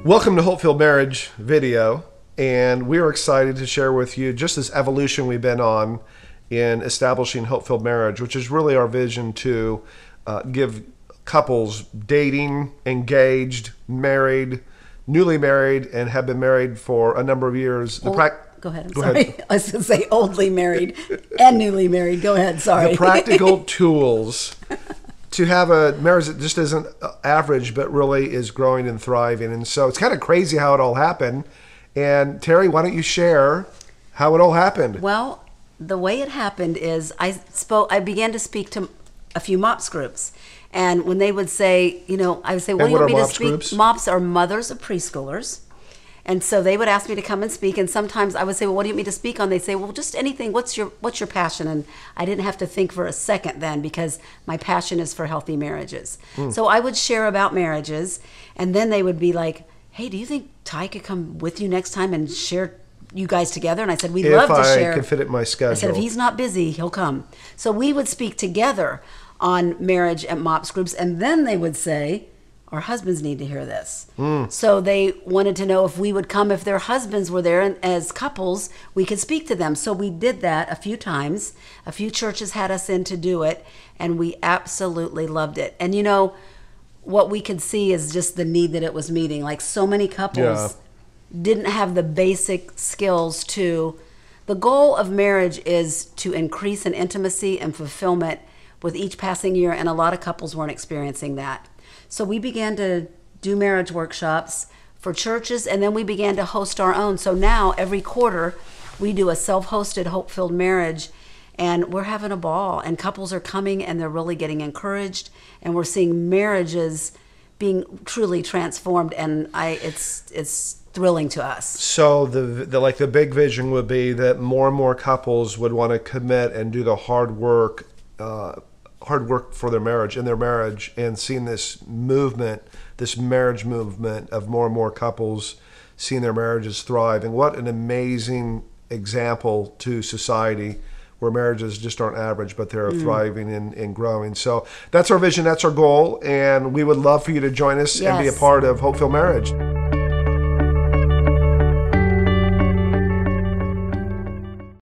Welcome to Hope-Filled Marriage video, and we are excited to share with you just this evolution we've been on in establishing Hope-Filled Marriage, which is really our vision to give couples dating, engaged, married, newly married, and have been married for a number of years. Go ahead. I'm sorry. I was going to say oldly married and newly married. Go ahead. Sorry. The practical tools to have a marriage that just isn't average, but really is growing and thriving. And so it's kind of crazy how it all happened. And Terry, why don't you share how it all happened? Well, the way it happened is I began to speak to a few MOPS groups. And when they would say, I would say, what do you want me to speak? Groups? MOPS are mothers of preschoolers. And so they would ask me to come and speak, and sometimes I would say, well, what do you want me to speak on? They'd say, well, just anything. What's your passion? And I didn't have to think for a second then, because my passion is for healthy marriages. So I would share about marriages, and then they would be like, hey, do you think Ty could come with you next time and share you guys together? And I said, we'd love to share. If I can fit it in my schedule. I said, if he's not busy, he'll come. So we would speak together on marriage at MOPS groups, and then they would say, our husbands need to hear this. So they wanted to know if we would come, if their husbands were there, and as couples, we could speak to them. So we did that a few times. A few churches had us in to do it, and we absolutely loved it. And what we could see is just the need that it was meeting. Like, so many couples didn't have the basic skills to... The goal of marriage is to increase in intimacy and fulfillment with each passing year, and a lot of couples weren't experiencing that. So we began to do marriage workshops for churches, and then we began to host our own. So now every quarter we do a self-hosted Hope-Filled Marriage, and we're having a ball, and couples are coming and they're really getting encouraged, and we're seeing marriages being truly transformed, and it's thrilling to us. So the big vision would be that more and more couples would want to commit and do the hard work for their marriage, and seeing this movement, this marriage movement of more and more couples seeing their marriages thrive. And what an amazing example to society, where marriages just aren't average, but they're thriving and growing. So that's our vision, that's our goal, and we would love for you to join us and be a part of Hope-Filled Marriage.